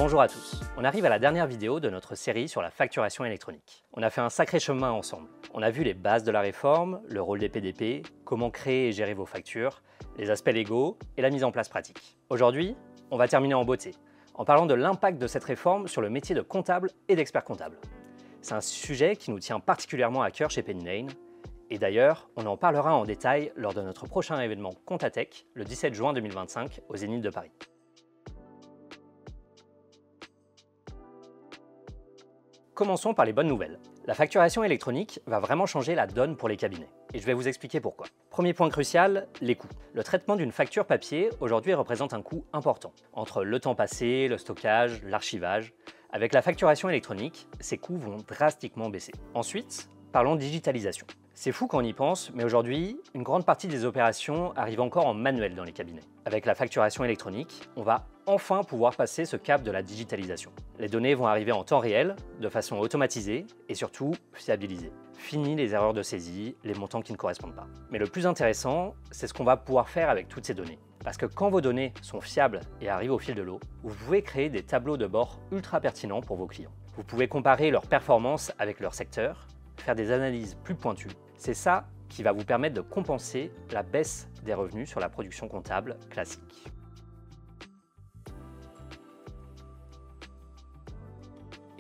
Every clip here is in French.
Bonjour à tous, on arrive à la dernière vidéo de notre série sur la facturation électronique. On a fait un sacré chemin ensemble. On a vu les bases de la réforme, le rôle des PDP, comment créer et gérer vos factures, les aspects légaux et la mise en place pratique. Aujourd'hui, on va terminer en beauté, en parlant de l'impact de cette réforme sur le métier de comptable et d'expert comptable. C'est un sujet qui nous tient particulièrement à cœur chez Penny Lane, et d'ailleurs, on en parlera en détail lors de notre prochain événement Comptatech, le 17 juin 2025, au Zénith de Paris. Commençons par les bonnes nouvelles. La facturation électronique va vraiment changer la donne pour les cabinets, et je vais vous expliquer pourquoi. Premier point crucial, les coûts. Le traitement d'une facture papier, aujourd'hui, représente un coût important. Entre le temps passé, le stockage, l'archivage, avec la facturation électronique, ces coûts vont drastiquement baisser. Ensuite, parlons digitalisation. C'est fou quand on y pense, mais aujourd'hui, une grande partie des opérations arrivent encore en manuel dans les cabinets. Avec la facturation électronique, on va enfin pouvoir passer ce cap de la digitalisation. Les données vont arriver en temps réel, de façon automatisée et surtout fiabilisée. Fini les erreurs de saisie, les montants qui ne correspondent pas. Mais le plus intéressant, c'est ce qu'on va pouvoir faire avec toutes ces données. Parce que quand vos données sont fiables et arrivent au fil de l'eau, vous pouvez créer des tableaux de bord ultra pertinents pour vos clients. Vous pouvez comparer leurs performances avec leur secteur, faire des analyses plus pointues. C'est ça qui va vous permettre de compenser la baisse des revenus sur la production comptable classique.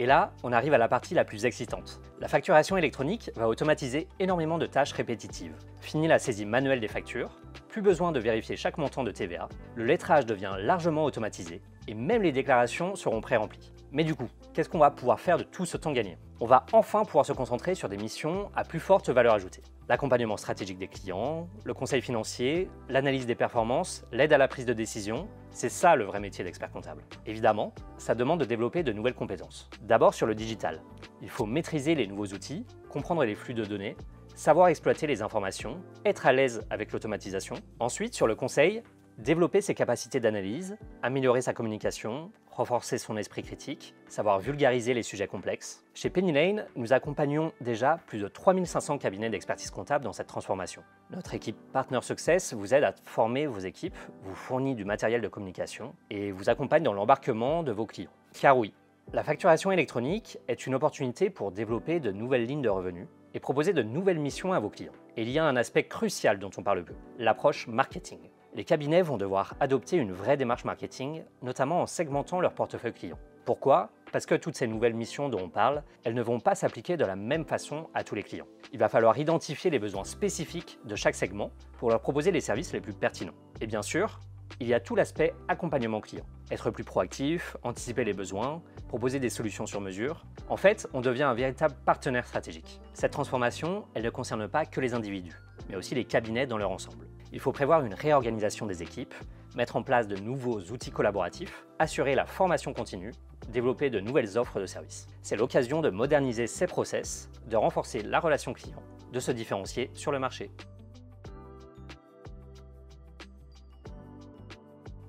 Et là, on arrive à la partie la plus excitante. La facturation électronique va automatiser énormément de tâches répétitives. Fini la saisie manuelle des factures, plus besoin de vérifier chaque montant de TVA, le lettrage devient largement automatisé et même les déclarations seront pré-remplies. Mais du coup, qu'est-ce qu'on va pouvoir faire de tout ce temps gagné? On va enfin pouvoir se concentrer sur des missions à plus forte valeur ajoutée. L'accompagnement stratégique des clients, le conseil financier, l'analyse des performances, l'aide à la prise de décision, c'est ça le vrai métier d'expert comptable. Évidemment, ça demande de développer de nouvelles compétences. D'abord sur le digital. Il faut maîtriser les nouveaux outils, comprendre les flux de données, savoir exploiter les informations, être à l'aise avec l'automatisation. Ensuite, sur le conseil, développer ses capacités d'analyse, améliorer sa communication, renforcer son esprit critique, savoir vulgariser les sujets complexes. Chez Penny Lane, nous accompagnons déjà plus de 3500 cabinets d'expertise comptable dans cette transformation. Notre équipe Partner Success vous aide à former vos équipes, vous fournit du matériel de communication et vous accompagne dans l'embarquement de vos clients. Car oui, la facturation électronique est une opportunité pour développer de nouvelles lignes de revenus et proposer de nouvelles missions à vos clients. Et il y a un aspect crucial dont on parle peu, l'approche marketing. Les cabinets vont devoir adopter une vraie démarche marketing, notamment en segmentant leur portefeuille client. Pourquoi? Parce que toutes ces nouvelles missions dont on parle, elles ne vont pas s'appliquer de la même façon à tous les clients. Il va falloir identifier les besoins spécifiques de chaque segment pour leur proposer les services les plus pertinents. Et bien sûr, il y a tout l'aspect accompagnement client. Être plus proactif, anticiper les besoins, proposer des solutions sur mesure. En fait, on devient un véritable partenaire stratégique. Cette transformation, elle ne concerne pas que les individus, mais aussi les cabinets dans leur ensemble. Il faut prévoir une réorganisation des équipes, mettre en place de nouveaux outils collaboratifs, assurer la formation continue, développer de nouvelles offres de services. C'est l'occasion de moderniser ces process, de renforcer la relation client, de se différencier sur le marché.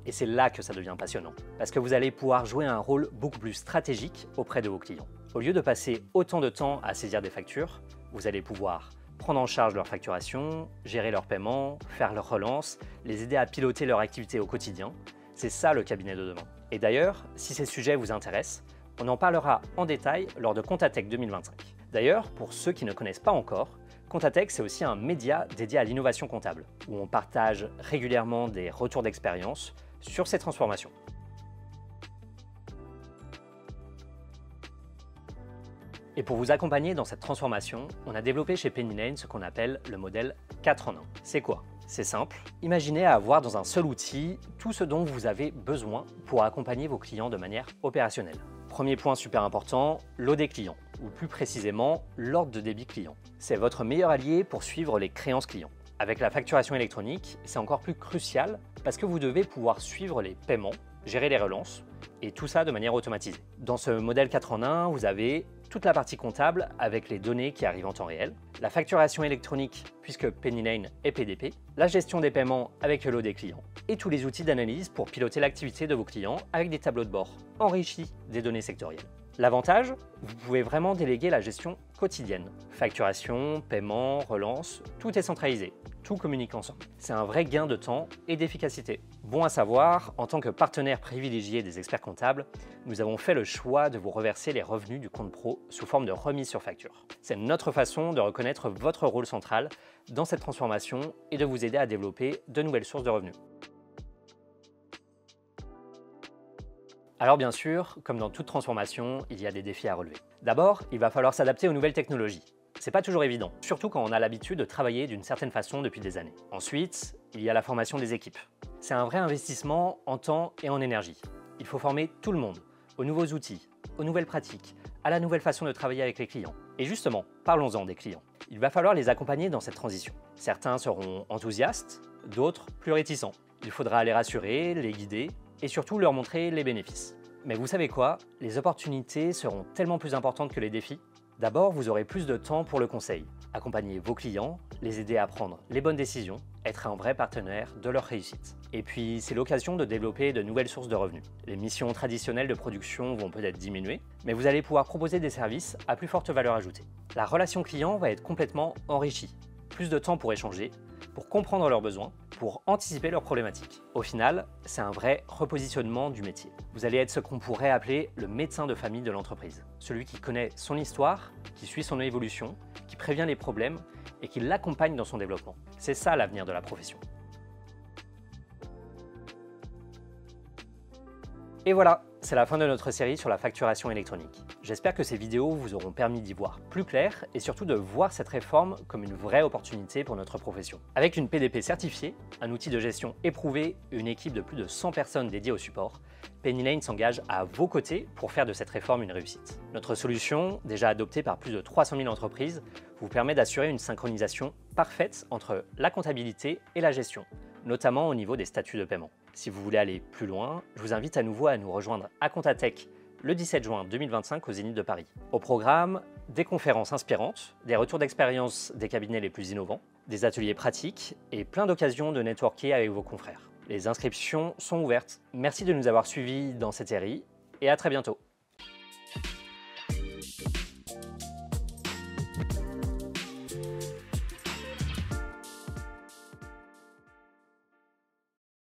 Et c'est là que ça devient passionnant, parce que vous allez pouvoir jouer un rôle beaucoup plus stratégique auprès de vos clients. Au lieu de passer autant de temps à saisir des factures, vous allez pouvoir prendre en charge leur facturation, gérer leurs paiements, faire leurs relances, les aider à piloter leur activité au quotidien. C'est ça le cabinet de demain. Et d'ailleurs, si ces sujets vous intéressent, on en parlera en détail lors de Comptatech 2025. D'ailleurs, pour ceux qui ne connaissent pas encore, Comptatech, c'est aussi un média dédié à l'innovation comptable, où on partage régulièrement des retours d'expérience sur ces transformations. Et pour vous accompagner dans cette transformation, on a développé chez Penny Lane ce qu'on appelle le modèle 4 en 1. C'est quoi? C'est simple. Imaginez avoir dans un seul outil tout ce dont vous avez besoin pour accompagner vos clients de manière opérationnelle. Premier point super important, l'OD client, ou plus précisément l'ordre de débit client. C'est votre meilleur allié pour suivre les créances clients. Avec la facturation électronique, c'est encore plus crucial parce que vous devez pouvoir suivre les paiements, gérer les relances, et tout ça de manière automatisée. Dans ce modèle 4 en 1, vous avez toute la partie comptable avec les données qui arrivent en temps réel, la facturation électronique puisque Penny Lane est PDP, la gestion des paiements avec le lot des clients et tous les outils d'analyse pour piloter l'activité de vos clients avec des tableaux de bord enrichis des données sectorielles. L'avantage, vous pouvez vraiment déléguer la gestion quotidienne. Facturation, paiement, relance, tout est centralisé, tout communique ensemble. C'est un vrai gain de temps et d'efficacité. Bon à savoir, en tant que partenaire privilégié des experts comptables, nous avons fait le choix de vous reverser les revenus du compte pro sous forme de remise sur facture. C'est notre façon de reconnaître votre rôle central dans cette transformation et de vous aider à développer de nouvelles sources de revenus. Alors bien sûr, comme dans toute transformation, il y a des défis à relever. D'abord, il va falloir s'adapter aux nouvelles technologies. C'est pas toujours évident, surtout quand on a l'habitude de travailler d'une certaine façon depuis des années. Ensuite, il y a la formation des équipes. C'est un vrai investissement en temps et en énergie. Il faut former tout le monde aux nouveaux outils, aux nouvelles pratiques, à la nouvelle façon de travailler avec les clients. Et justement, parlons-en des clients. Il va falloir les accompagner dans cette transition. Certains seront enthousiastes, d'autres plus réticents. Il faudra les rassurer, les guider et surtout leur montrer les bénéfices. Mais vous savez quoi? Les opportunités seront tellement plus importantes que les défis. D'abord, vous aurez plus de temps pour le conseil, accompagner vos clients, les aider à prendre les bonnes décisions, être un vrai partenaire de leur réussite. Et puis, c'est l'occasion de développer de nouvelles sources de revenus. Les missions traditionnelles de production vont peut-être diminuer, mais vous allez pouvoir proposer des services à plus forte valeur ajoutée. La relation client va être complètement enrichie. Plus de temps pour échanger, pour comprendre leurs besoins, pour anticiper leurs problématiques. Au final, c'est un vrai repositionnement du métier. Vous allez être ce qu'on pourrait appeler le médecin de famille de l'entreprise. Celui qui connaît son histoire, qui suit son évolution, qui prévient les problèmes et qui l'accompagne dans son développement. C'est ça l'avenir de la profession. Et voilà, c'est la fin de notre série sur la facturation électronique. J'espère que ces vidéos vous auront permis d'y voir plus clair et surtout de voir cette réforme comme une vraie opportunité pour notre profession. Avec une PDP certifiée, un outil de gestion éprouvé et une équipe de plus de 100 personnes dédiées au support, PennyLane s'engage à vos côtés pour faire de cette réforme une réussite. Notre solution, déjà adoptée par plus de 300 000 entreprises, vous permet d'assurer une synchronisation parfaite entre la comptabilité et la gestion, notamment au niveau des statuts de paiement. Si vous voulez aller plus loin, je vous invite à nouveau à nous rejoindre à Comptatech le 17 juin 2025 au Zénith de Paris. Au programme, des conférences inspirantes, des retours d'expérience des cabinets les plus innovants, des ateliers pratiques et plein d'occasions de networker avec vos confrères. Les inscriptions sont ouvertes. Merci de nous avoir suivis dans cette série et à très bientôt.